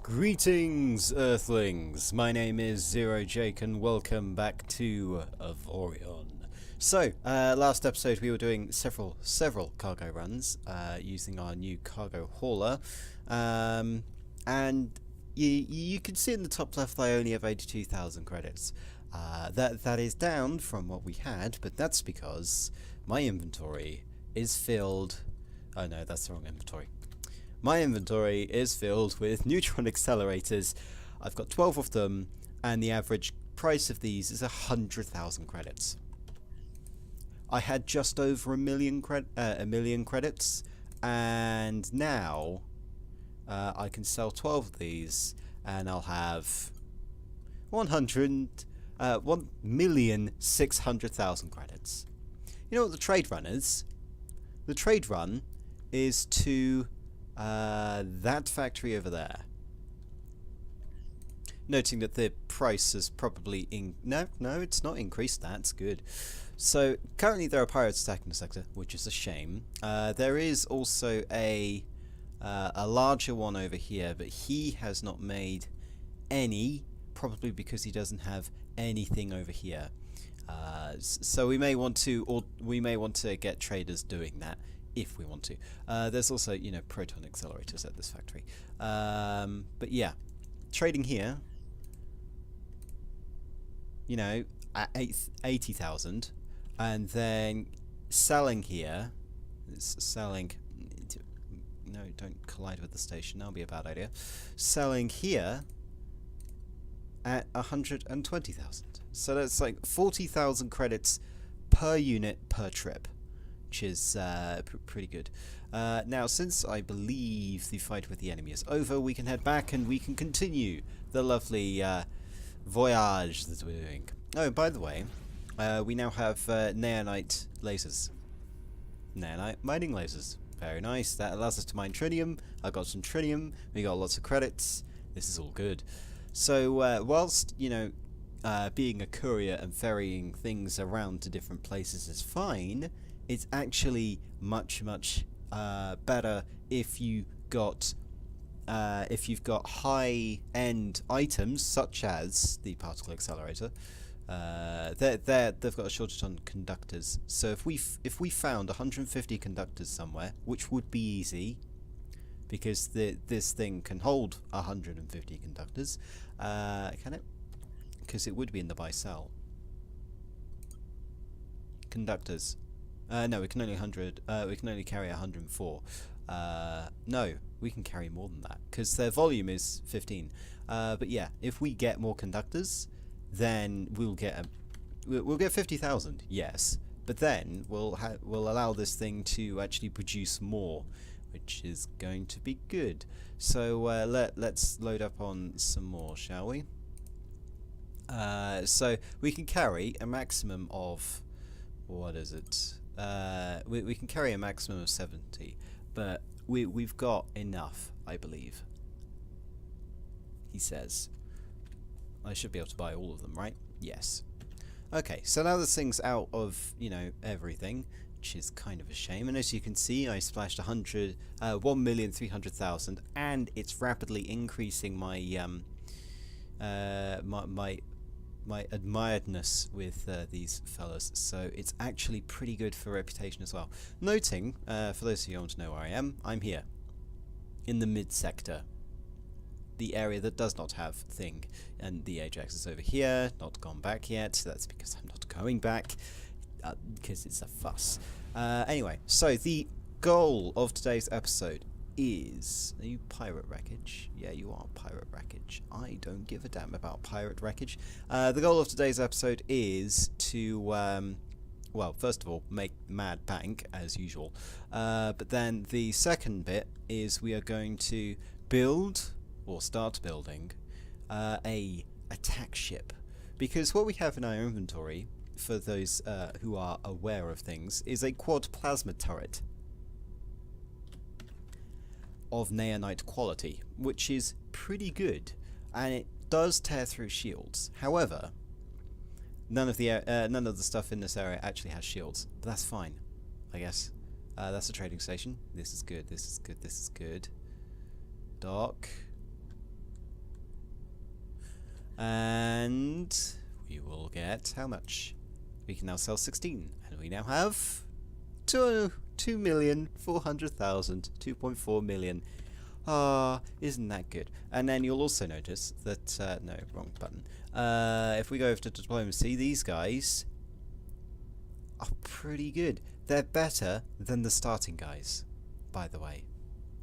Greetings, Earthlings! My name is Zero Jake and welcome back to Avorion. So, last episode we were doing several cargo runs using our new cargo hauler, and you can see in the top left I only have 82,000 credits. That is down from what we had, but that's because my inventory is filled. Oh no, that's the wrong inventory. My inventory is filled with neutron accelerators. I've got 12 of them, and the average price of these is 100,000 credits. I had just over a million credits, and now I can sell 12 of these, and I'll have 1,600,000 credits. You know what the trade run is? The trade run is to that factory over there. Noting that the price has probably no, it's not increased. That's good. So currently there are pirates attacking the sector, which is a shame. There is also a larger one over here, but he has not made any, probably because he doesn't have anything over here. So we may want to, get traders doing that if we want to. There's also, proton accelerators at this factory. But yeah, trading here, at 80,000, and then selling here. No, don't collide with the station. That'll be a bad idea. Selling here at 120,000. So that's like 40,000 credits per unit per trip, which is pretty good. Now, since I believe the fight with the enemy is over, we can head back and we can continue the lovely voyage that we're doing. Oh, by the way, we now have neonite lasers. Neonite mining lasers. Very nice. That allows us to mine tritium. I got some tritium. We got lots of credits. This is all good. So, whilst, being a courier and ferrying things around to different places is fine, it's actually much better if you've got high-end items such as the particle accelerator. They've got a shortage on conductors. So if we found 150 conductors somewhere, which would be easy, because this thing can hold 150 conductors, can it? Because it would be in the buy sell. Conductors. No, we can only carry 104. No, we can carry more than that because their volume is 15. But yeah, if we get more conductors, then we'll get 50,000. Yes, but then we'll allow this thing to actually produce more, which is going to be good. So let's load up on some more, shall we? So we can carry a maximum of, what is it? We can carry a maximum of 70, but we've got enough, I believe. He says. I should be able to buy all of them, right? Yes. Okay, so now this thing's out of, everything, which is kind of a shame. And as you can see, I splashed 1,300,000, and it's rapidly increasing my my admiredness with these fellas, so it's actually pretty good for reputation as well. Noting, for those of you who want to know where I am, I'm here, in the mid-sector, the area that does not have thing, and the Ajax is over here, not gone back yet. That's because I'm not going back, because it's a fuss. Anyway, so the goal of today's episode is... Are you pirate wreckage? Yeah, you are pirate wreckage. I don't give a damn about pirate wreckage. The goal of today's episode is to, well, first of all, make mad bank, as usual. But then the second bit is we are going to build, or start building, a attack ship. Because what we have in our inventory, for those who are aware of things, is a quad plasma turret of neonite quality, which is pretty good, and it does tear through shields. However, none of the stuff in this area actually has shields, but that's fine, I guess. That's a trading station. This is good. This is good. This is good. Dock. And we will get how much? We can now sell 16, and we now have 2,400,000, 2.4 million. Ah, isn't that good? And then you'll also notice that, no, wrong button. If we go over to diplomacy, these guys are pretty good. They're better than the starting guys, by the way.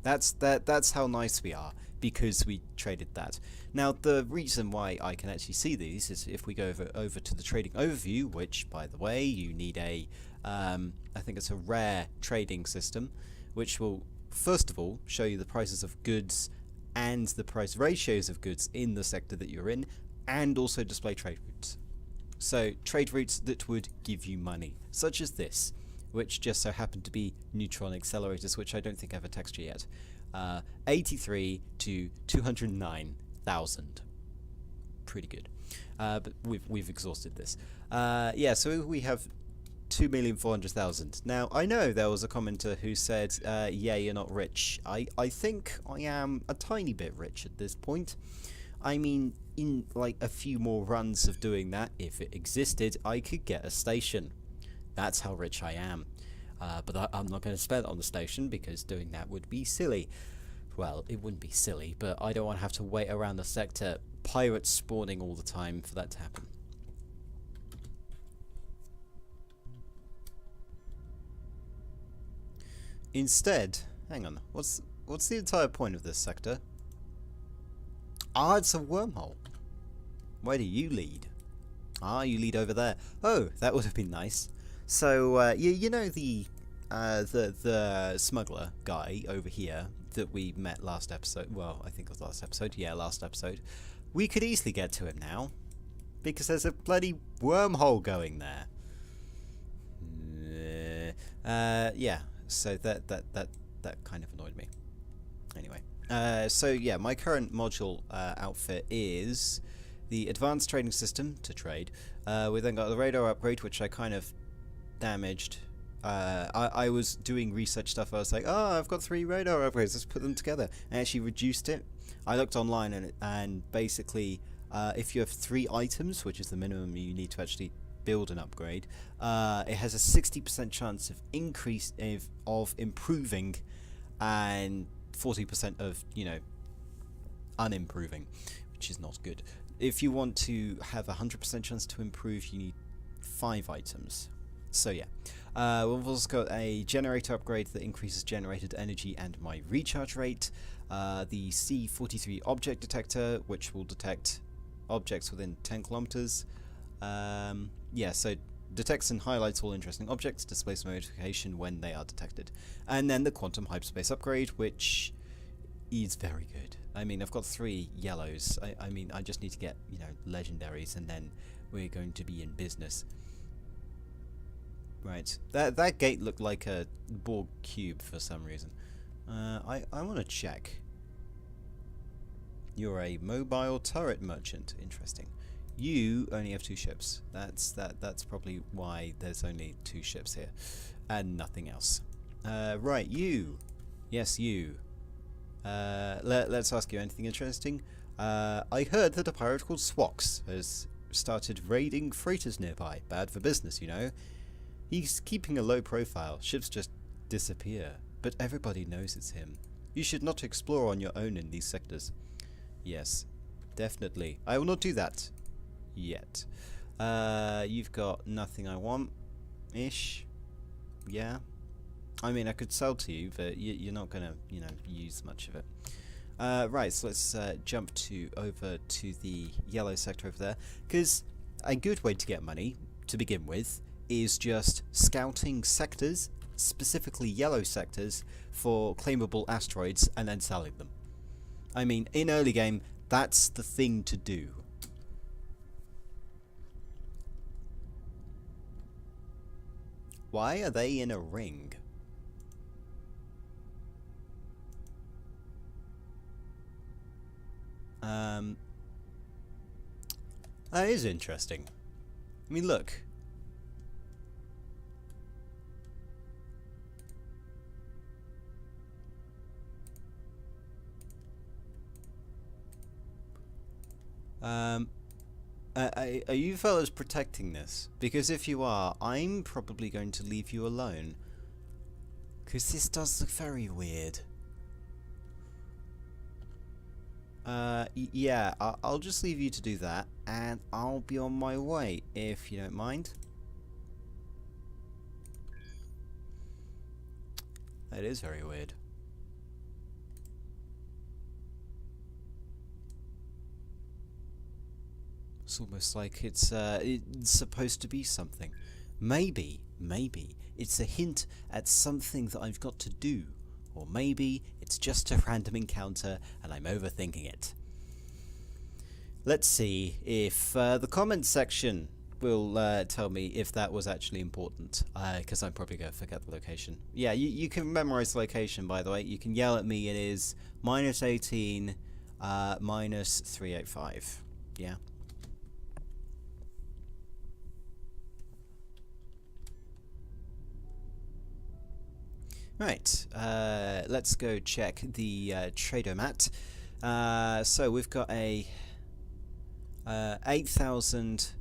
That's how nice we are, because we traded that. Now, the reason why I can actually see these is if we go over to the trading overview, which, by the way, you need a, I think it's a rare trading system, which will, first of all, show you the prices of goods and the price ratios of goods in the sector that you're in, and also display trade routes. So, trade routes that would give you money, such as this, which just so happened to be neutron accelerators, which I don't think I have a texture yet. 83 to 209,000. Pretty good. But we've exhausted this. Yeah, so we have 2,400,000. Now, I know there was a commenter who said, yeah, you're not rich. I think I am a tiny bit rich at this point. I mean, in like a few more runs of doing that, if it existed, I could get a station. That's how rich I am. But I'm not going to spend it on the station, because doing that would be silly. Well, it wouldn't be silly, but I don't want to have to wait around the sector, pirates spawning all the time, for that to happen. Instead, hang on, what's the entire point of this sector? Ah, it's a wormhole. Where do you lead? Ah, you lead over there. Oh, that would have been nice. So, you know the smuggler guy over here that we met last episode? Well, I think it was last episode. Yeah, last episode. We could easily get to him now, because there's a bloody wormhole going there. Yeah. So that kind of annoyed me. Anyway. So yeah, my current module outfit is the advanced trading system to trade. We then got the radar upgrade, which I kind of damaged. I was doing research stuff. I was like, oh, I've got 3 radar upgrades, let's put them together. I actually reduced it. I looked online, and basically if you have 3 items, which is the minimum you need to actually build an upgrade, it has a 60% chance of improving, and 40% of, unimproving, which is not good. If you want to have a 100% chance to improve, you need 5 items. So yeah, we've also got a generator upgrade that increases generated energy and my recharge rate. The C43 object detector, which will detect objects within 10 kilometers. Yeah, so detects and highlights all interesting objects, displays notification when they are detected. And then the quantum hyperspace upgrade, which is very good. I mean, I've got 3 yellows. I mean, I just need to get, legendaries, and then we're going to be in business. Right, that gate looked like a Borg cube for some reason. I want to check. You're a mobile turret merchant. Interesting. You only have 2 ships. That's probably why there's only 2 ships here, and nothing else. Right, you. Yes, you. Let's ask you anything interesting. I heard that a pirate called Swox has started raiding freighters nearby. Bad for business, He's keeping a low profile. Ships just disappear, but everybody knows it's him. You should not explore on your own in these sectors. Yes, definitely. I will not do that. Yet. You've got nothing I want. Ish. Yeah. I mean, I could sell to you, but you're not gonna, use much of it. Right, so let's jump over to the yellow sector over there, because a good way to get money, to begin with, is just scouting sectors, specifically yellow sectors, for claimable asteroids, and then selling them. I mean, in early game, that's the thing to do. Why are they in a ring? That is interesting. I mean, look. Are you fellas protecting this? Because if you are, I'm probably going to leave you alone. Because this does look very weird. Yeah, I'll just leave you to do that, and I'll be on my way, if you don't mind. That is very weird. It's almost like it's supposed to be something. Maybe it's a hint at something that I've got to do. Or maybe it's just a random encounter and I'm overthinking it. Let's see if the comments section will tell me if that was actually important. Because I'm probably going to forget the location. Yeah, you can memorize the location, by the way. You can yell at me. It is -18, -385. Yeah. Right, let's go check the tradomat. So we've got a 8,000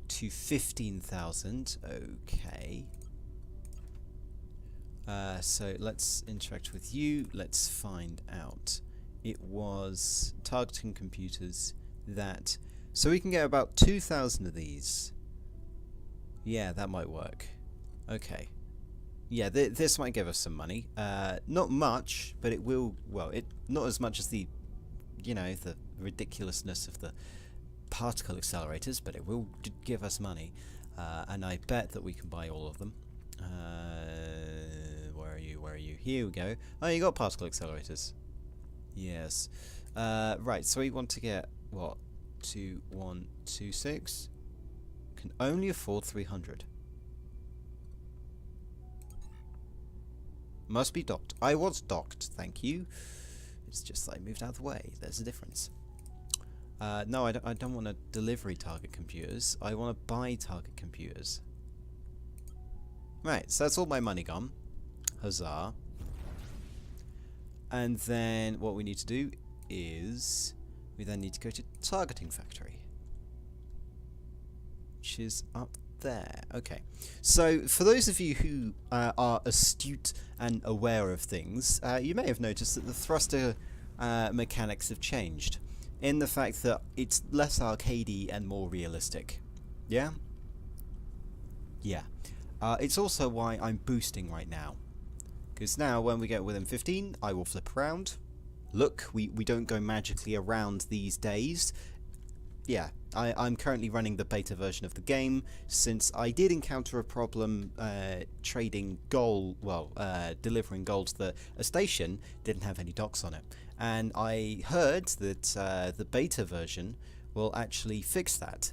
to 15,000. Okay. So let's interact with you. Let's find out. It was targeting computers that. So we can get about 2,000 of these. Yeah, that might work. Okay. Yeah, this might give us some money. Not much, but it will. Well, not as much as the, the ridiculously of the particle accelerators, but it will give us money. And I bet that we can buy all of them. Where are you? Where are you? Here we go. Oh, you got particle accelerators. Yes. Right. So we want to get what? 2126. Can only afford 300. Must be docked. I was docked, thank you. It's just that I moved out of the way. There's a difference. No, I don't want to delivery target computers. I want to buy target computers. Right, so that's all my money gone. Huzzah. And then what we need to do is we then need to go to targeting factory, which is up there. Okay, so for those of you who are astute and aware of things, you may have noticed that the thruster mechanics have changed in the fact that it's less arcadey and more realistic. Yeah? Yeah. It's also why I'm boosting right now, because now when we get within 15 I will flip around. Look, we don't go magically around these days. Yeah, I'm currently running the beta version of the game, since I did encounter a problem trading gold, delivering gold to a station didn't have any docks on it. And I heard that the beta version will actually fix that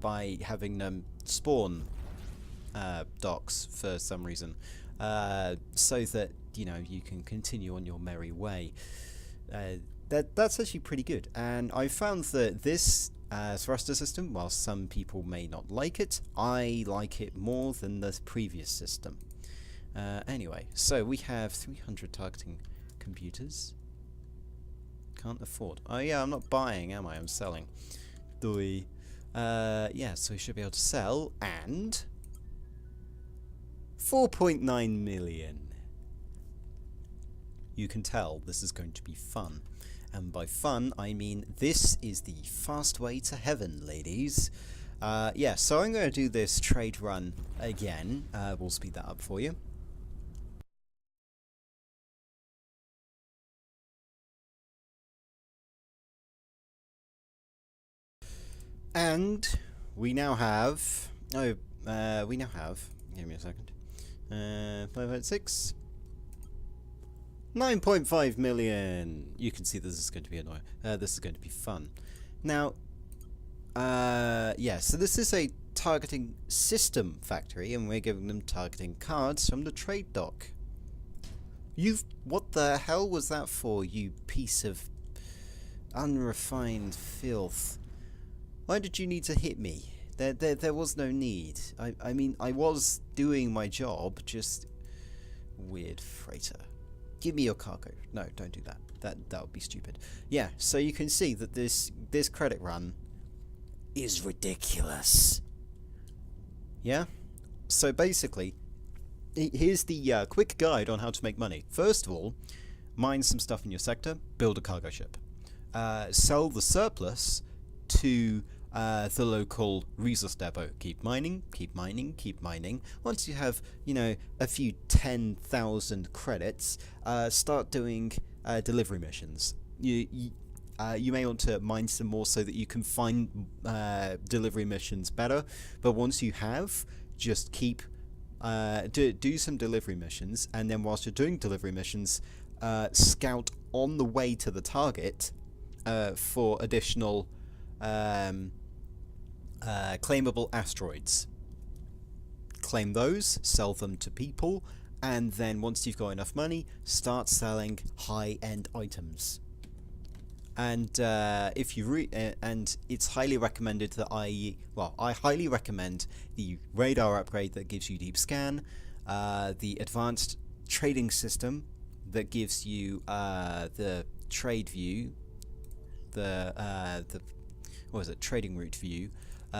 by having them spawn docks for some reason, so that, you can continue on your merry way. That's actually pretty good, and I found that this thruster system, while some people may not like it, I like it more than the previous system. Anyway, so we have 300 targeting computers. Can't afford. Oh yeah, I'm not buying, am I? I'm selling. Doi. Yeah, so we should be able to sell, and 4.9 million. You can tell this is going to be fun. And by fun, I mean this is the fast way to heaven, ladies. Yeah, so I'm going to do this trade run again. We'll speed that up for you. And we now have... give me a second. 5.6. 9.5 million. You can see this is going to be annoying. This is going to be fun. Now, yeah, so this is a targeting system factory, and we're giving them targeting cards from the trade dock. What the hell was that for, you piece of unrefined filth? Why did you need to hit me? There was no need. I mean, I was doing my job, just... Weird freighter. Give me your cargo. No, don't do that. That would be stupid. Yeah, so you can see that this credit run is ridiculous. Yeah? So basically, here's the quick guide on how to make money. First of all, mine some stuff in your sector, build a cargo ship. Sell the surplus to the local resource depot. Keep mining, keep mining, keep mining. Once you have, a few 10,000 credits, start doing delivery missions. You may want to mine some more so that you can find delivery missions better, but once you have, just keep do some delivery missions, and then whilst you're doing delivery missions, scout on the way to the target for additional claimable asteroids. Claim those, sell them to people, and then once you've got enough money, start selling high-end items. And if you and it's highly recommended that I highly recommend the radar upgrade that gives you deep scan, the advanced trading system that gives you the trade view, the trading route view,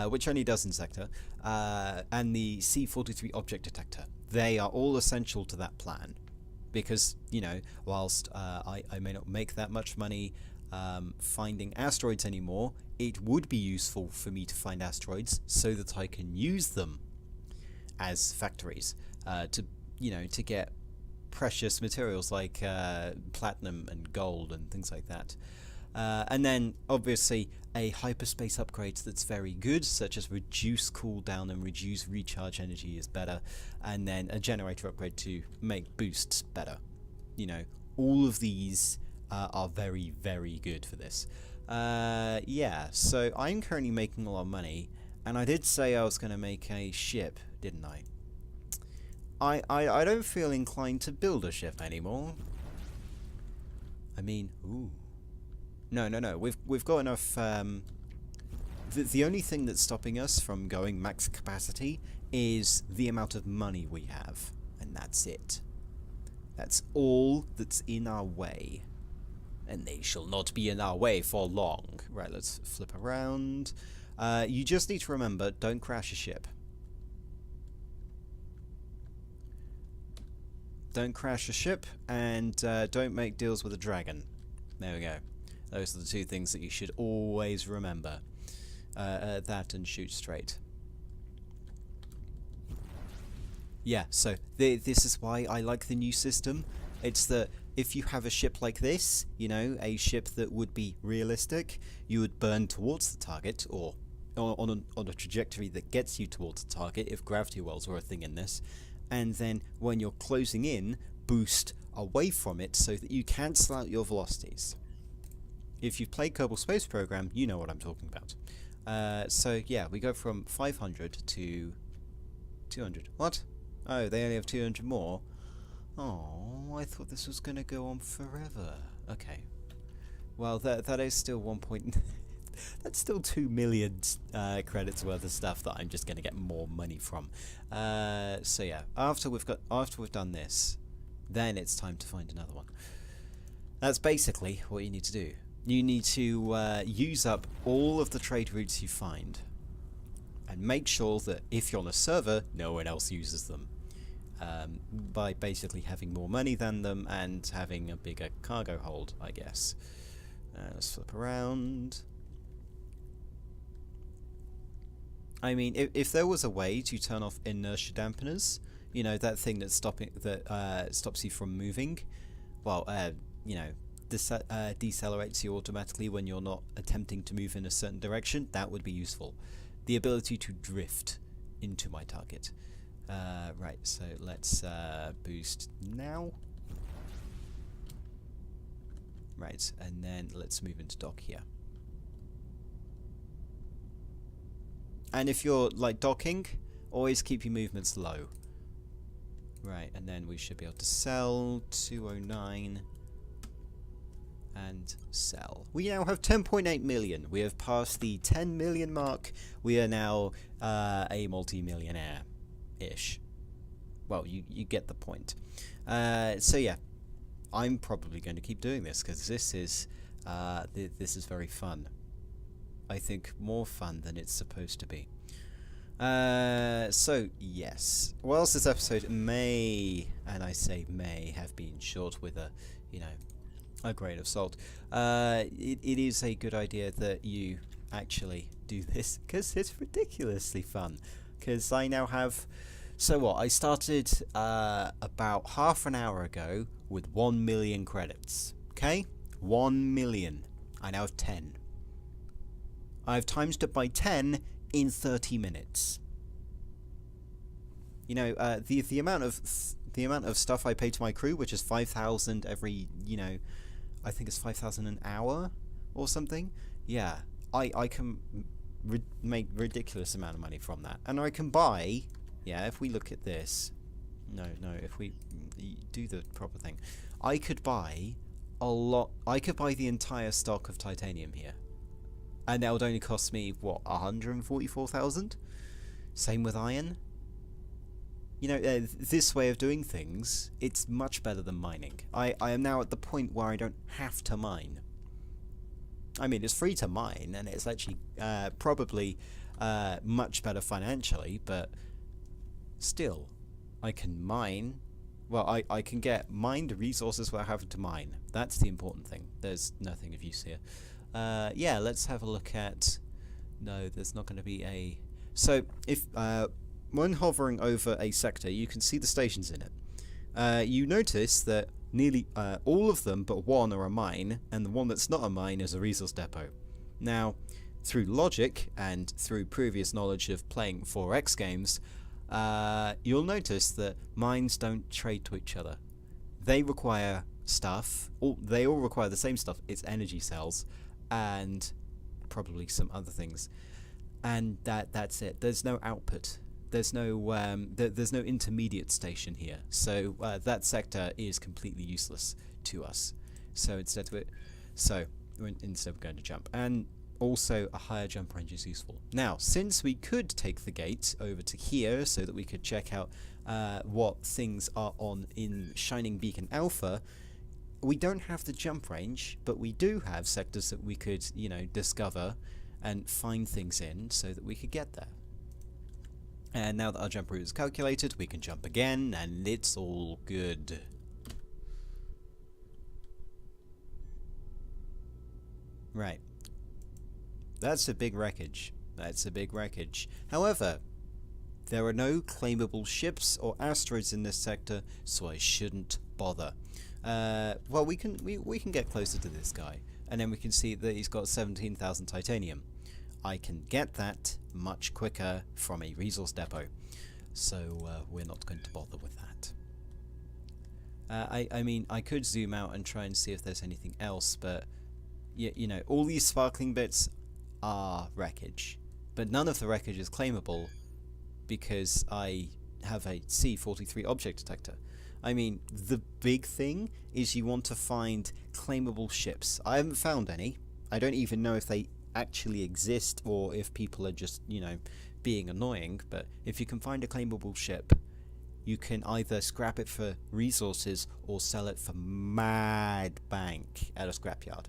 which only does in sector, and the C43 object detector. They are all essential to that plan, because whilst I may not make that much money finding asteroids anymore, it would be useful for me to find asteroids so that I can use them as factories to get precious materials like platinum and gold and things like that. And then obviously a hyperspace upgrade that's very good, such as reduce cooldown and reduce recharge energy is better, and then a generator upgrade to make boosts better. All of these are very, very good for this. So I'm currently making a lot of money, and I did say I was going to make a ship, didn't I? I don't feel inclined to build a ship anymore. I mean, ooh. No. We've got enough. The only thing that's stopping us from going max capacity is the amount of money we have, and that's it. That's all that's in our way. And they shall not be in our way for long. Right, let's flip around. You just need to remember, don't crash a ship. Don't crash a ship, and don't make deals with a dragon. There we go. Those are the two things that you should always remember. That and shoot straight. Yeah, so this is why I like the new system. It's that if you have a ship like this, a ship that would be realistic, you would burn towards the target, or on a trajectory that gets you towards the target, if gravity wells were a thing in this, and then when you're closing in, boost away from it so that you cancel out your velocities. If you've played Kerbal Space Program, you know what I'm talking about. So yeah, we go from 500 to 200. What? Oh, they only have 200 more? Oh, I thought this was going to go on forever. Okay. Well, that is still 1 point... That's still 2 million credits worth of stuff that I'm just going to get more money from. So yeah, after we've done this, then it's time to find another one. That's basically what you need to do. You need to use up all of the trade routes you find, and make sure that if you're on a server, no one else uses them. By basically having more money than them and having a bigger cargo hold, I guess. Let's flip around. I mean, if there was a way to turn off inertia dampeners, that thing that stops you from moving, well, decelerates you automatically when you're not attempting to move in a certain direction, that would be useful. The ability to drift into my target. Right, so let's boost now. Right, and then let's move into dock here. And if you're docking, always keep your movements low. Right, and then we should be able to sell 209 and sell. We now have 10.8 million. We have passed the 10 million mark. We are now a multi-millionaire-ish. Well, you get the point. So yeah, I'm probably going to keep doing this because this is very fun. I think, more fun than it's supposed to be. So yes, whilst this episode may, and I say may, have been short with a, a grain of salt, it is a good idea that you actually do this, because it's ridiculously fun. Because I now have, so what, I started about half an hour ago with 1 million credits, okay? 1 million. I now have 10. I've times it by 10 in 30 minutes. The amount of stuff I pay to my crew, which is 5,000 every, I think it's 5,000 an hour or something. Yeah, I can make ridiculous amount of money from that, and I can buy. Yeah, if we look at this, if we do the proper thing, I could buy a lot. I could buy the entire stock of titanium here. And that would only cost me, what, 144,000? Same with iron. This way of doing things, it's much better than mining. I am now at the point where I don't have to mine. I mean, it's free to mine, and it's actually probably much better financially, but still, I can mine. Well, I can get mined resources without having to mine. That's the important thing. There's nothing of use here. Yeah, let's have a look at... No, there's not going to be a... So, if when hovering over a sector, you can see the stations in it. You notice that nearly all of them but one are a mine, and the one that's not a mine is a resource depot. Now, through logic, and through previous knowledge of playing 4X games, you'll notice that mines don't trade to each other. They require stuff, they all require the same stuff, it's energy cells, and probably some other things, and that's it. There's no output. There's no there's no intermediate station here, so that sector is completely useless to us. So instead we're going to jump, and also a higher jump range is useful. Now, since we could take the gate over to here so that we could check out what things are on in Shining Beacon Alpha, we don't have the jump range, but we do have sectors that we could, discover and find things in so that we could get there. And now that our jump route is calculated, we can jump again, and it's all good. Right. That's a big wreckage. That's a big wreckage. However, there are no claimable ships or asteroids in this sector, so I shouldn't bother. Well, we can get closer to this guy, and then we can see that he's got 17,000 titanium. I can get that much quicker from a resource depot, so we're not going to bother with that. I mean, I could zoom out and try and see if there's anything else, but all these sparkling bits are wreckage, but none of the wreckage is claimable because I have a C43 object detector. I mean, the big thing is you want to find claimable ships. I haven't found any. I don't even know if they actually exist or if people are just, being annoying, but if you can find a claimable ship, you can either scrap it for resources or sell it for mad bank at a scrapyard.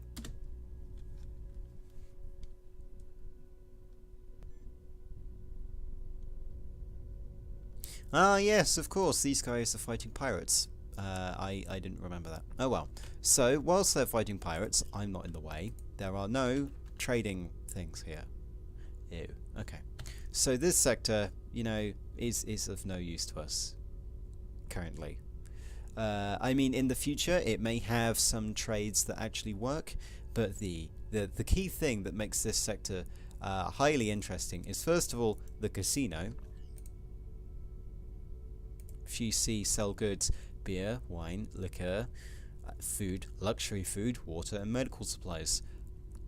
Ah, yes, of course, these guys are fighting pirates. I didn't remember that. Oh well. So, whilst they're fighting pirates, I'm not in the way. There are no trading things here. Ew. Okay. So this sector, is of no use to us currently. I mean, in the future, it may have some trades that actually work, but the key thing that makes this sector highly interesting is, first of all, the casino. If you see, sell goods, beer, wine, liquor, food, luxury food, water, and medical supplies.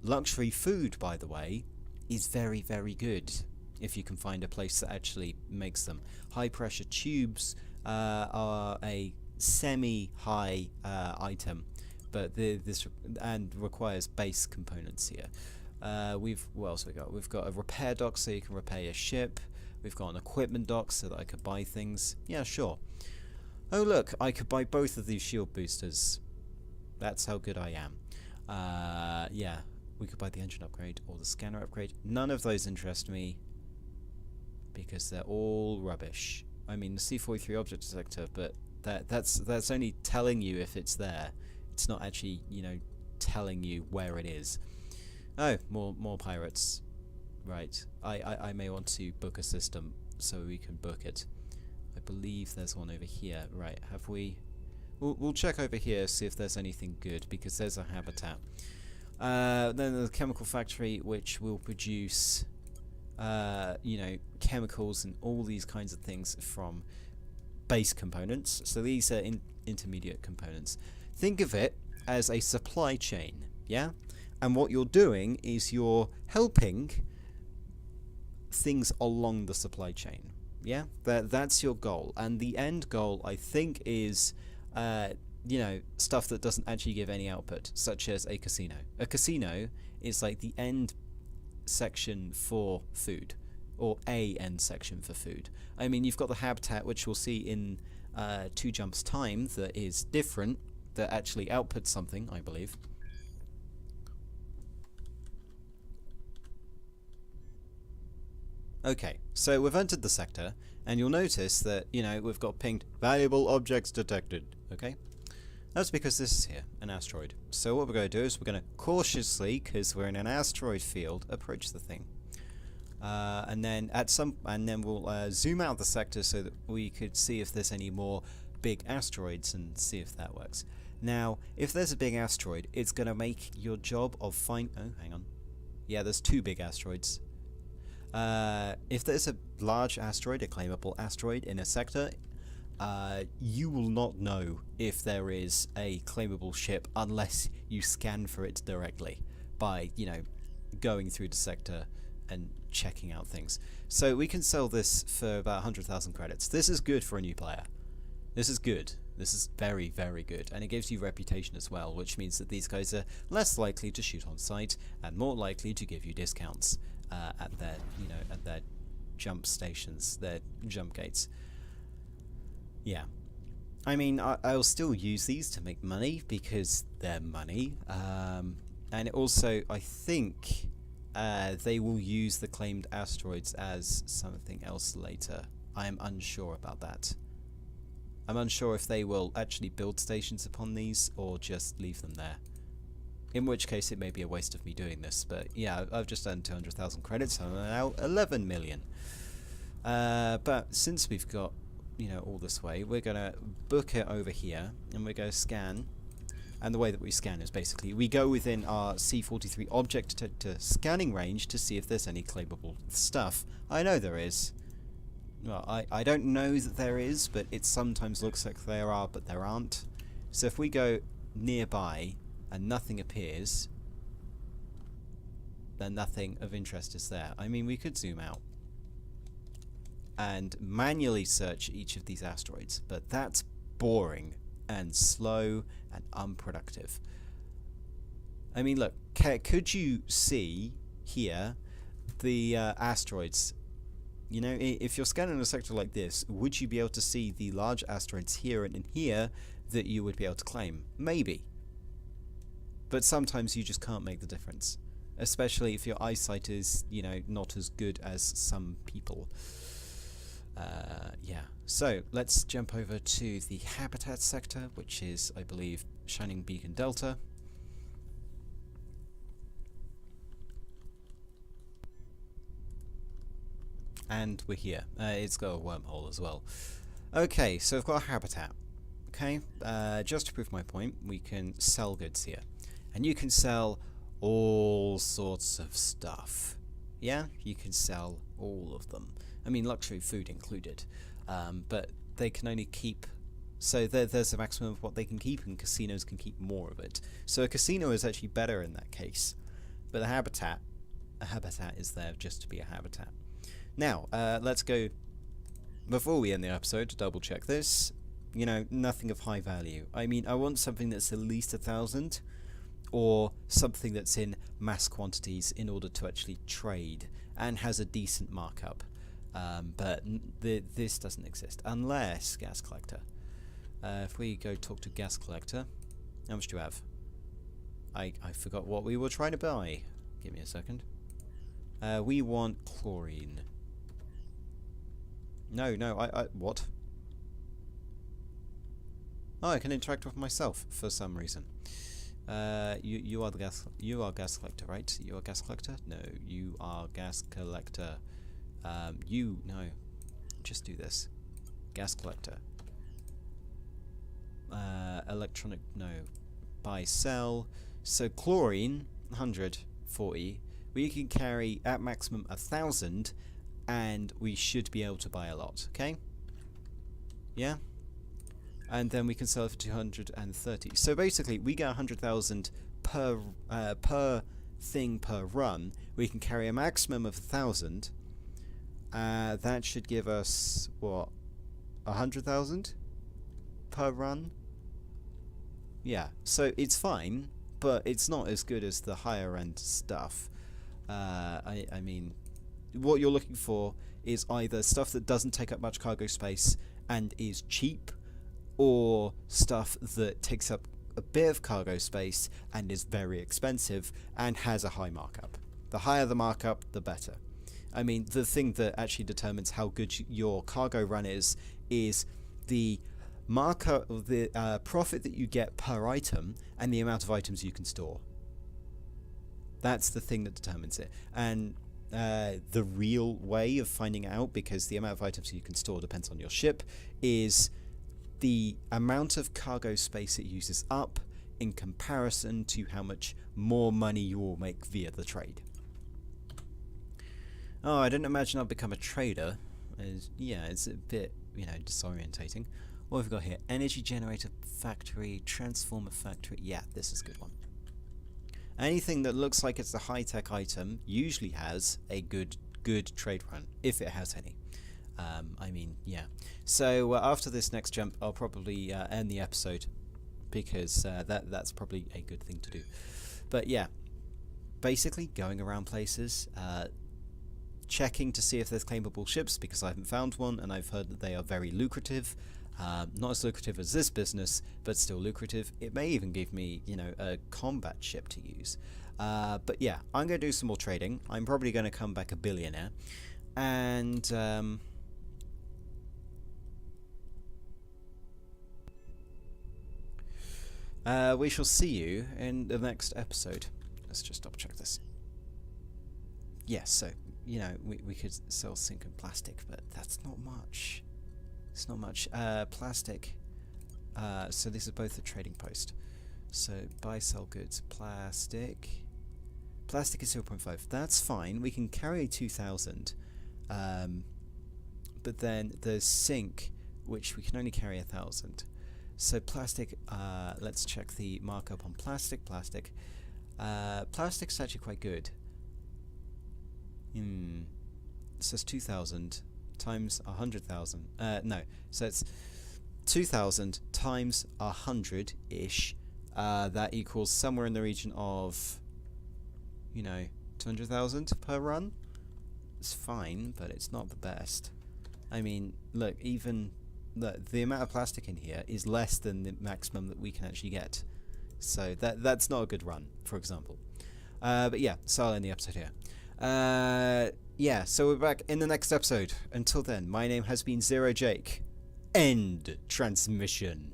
Luxury food, by the way, is very, very good if you can find a place that actually makes them. High pressure tubes are a semi-high item, but this requires base components here. What else we got? We've got a repair dock so you can repair your ship. We've got an equipment dock so that I could buy things. Yeah, sure. Oh look, I could buy both of these shield boosters. That's how good I am. Yeah, We could buy the engine upgrade or the scanner upgrade. None of those interest me because they're all rubbish. I mean, the C43 object detector, but that's only telling you if it's there. It's not actually, you know, telling you where it is. Oh, more pirates. Right. I may want to book a system so we can book it. I believe there's one over here. Right. Have we? We'll check over here, see if there's anything good, because there's a habitat. Then the chemical factory, which will produce, you know, chemicals and all these kinds of things from base components. So these are intermediate components. Think of it as a supply chain, yeah? And what you're doing is you're helping things along the supply chain, yeah? That's your goal. And the end goal, I think, is you know, stuff that doesn't actually give any output, such as a casino. A casino is like the end section for food, or a end section for food. I mean, you've got the habitat, which we'll see in 2 jumps time, that is different, that actually outputs something, I believe. Okay, so we've entered the sector, and you'll notice that, you know, we've got pinged valuable objects detected, okay? That's because this is here, an asteroid. So what we're going to do is we're going to cautiously, because we're in an asteroid field, approach the thing. And then we'll zoom out the sector so that we could see if there's any more big asteroids and see if that works. Now, if there's a big asteroid, it's going to make your job of oh, hang on. Yeah, there's 2 big asteroids. If there's a large asteroid, a claimable asteroid in a sector, you will not know if there is a claimable ship unless you scan for it directly by, you know, going through the sector and checking out things. So we can sell this for about 100,000 credits. This is good for a new player. This is good. This is very, very good, and it gives you reputation as well, which means that these guys are less likely to shoot on sight and more likely to give you discounts at their, you know, at their jump stations, their jump gates. Yeah, I mean, I'll still use these to make money because they're money, and also I think they will use the claimed asteroids as something else later. I am unsure about that. I'm unsure if they will actually build stations upon these or just leave them there. In which case it may be a waste of me doing this, but yeah, I've just earned 200,000 credits, so I'm now 11 million. But since we've got, you know, all this way, we're going to book it over here, and we're going to scan. And the way that we scan is basically, we go within our C43 object detector scanning range to see if there's any claimable stuff. I know there is. Well, I don't know that there is, but it sometimes looks like there are, but there aren't. So if we go nearby and nothing appears, then nothing of interest is there. I mean, we could zoom out and manually search each of these asteroids, but that's boring and slow and unproductive. I mean, look, could you see here the asteroids? You know, if you're scanning a sector like this, would you be able to see the large asteroids here and in here that you would be able to claim? Maybe. But sometimes you just can't make the difference. Especially if your eyesight is, you know, not as good as some people. Yeah. So, let's jump over to the habitat sector, which is, I believe, Shining Beacon Delta. And we're here. It's got a wormhole as well. Okay, so I've got a habitat. Okay, just to prove my point, we can sell goods here. And you can sell all sorts of stuff. Yeah, you can sell all of them. I mean, luxury food included. But they can only keep... So there's a maximum of what they can keep, and casinos can keep more of it. So a casino is actually better in that case. But a habitat is there just to be a habitat. Now, let's go, before we end the episode, to double check this. You know, nothing of high value. I mean, I want something that's at least 1,000, or something that's in mass quantities in order to actually trade, and has a decent markup. But this doesn't exist, unless gas collector. If we go talk to gas collector, how much do you have? I forgot what we were trying to buy. Give me a second. We want chlorine. No, what? Oh, I can interact with myself for some reason. You are the gas. You are gas collector, right? You are gas collector. No, you are gas collector. No. Just do this. Gas collector. Electronic. No. Buy sell. So chlorine 140. We can carry at maximum 1,000, and we should be able to buy a lot. Okay. Yeah. And then we can sell it for 230. So basically, we get 100,000 per thing per run. We can carry a maximum of 1,000. That should give us what, 100,000 per run. Yeah. So it's fine, but it's not as good as the higher end stuff. I mean, what you're looking for is either stuff that doesn't take up much cargo space and is cheap, or stuff that takes up a bit of cargo space and is very expensive and has a high markup. The higher the markup, the better. I mean, the thing that actually determines how good your cargo run is the markup of the profit that you get per item and the amount of items you can store. That's the thing that determines it. And the real way of finding out, because the amount of items you can store depends on your ship, is the amount of cargo space it uses up in comparison to how much more money you will make via the trade. Oh, I didn't imagine I'd become a trader. Yeah, it's a bit, disorientating. What have we got here? Energy generator factory, transformer factory. Yeah, this is a good one. Anything that looks like it's a high-tech item usually has a good trade run, if it has any. I mean, yeah. So after this next jump, I'll probably end the episode, because that's probably a good thing to do. But yeah, basically going around places, checking to see if there's claimable ships, because I haven't found one, and I've heard that they are very lucrative. Not as lucrative as this business, but still lucrative. It may even give me, a combat ship to use. But yeah, I'm going to do some more trading. I'm probably going to come back a billionaire. And we shall see you in the next episode. Let's just double check this. Yes, so, we could sell zinc and plastic, but that's not much. It's not much. Plastic. So this is both a trading post. So buy, sell goods. Plastic. Plastic is 0.5. That's fine. We can carry 2,000. But then there's zinc, which we can only carry 1,000. So plastic, let's check the markup on plastic. Plastic's actually quite good. It says 2,000 times 100,000. No, so it's 2,000 times 100-ish. That equals somewhere in the region of, 200,000 per run. It's fine, but it's not the best. I mean, look, even the amount of plastic in here is less than the maximum that we can actually get. So that's not a good run, for example. But yeah, so I'll end the episode here. Yeah, so we're back in the next episode. Until then, my name has been Zero Jake. End transmission.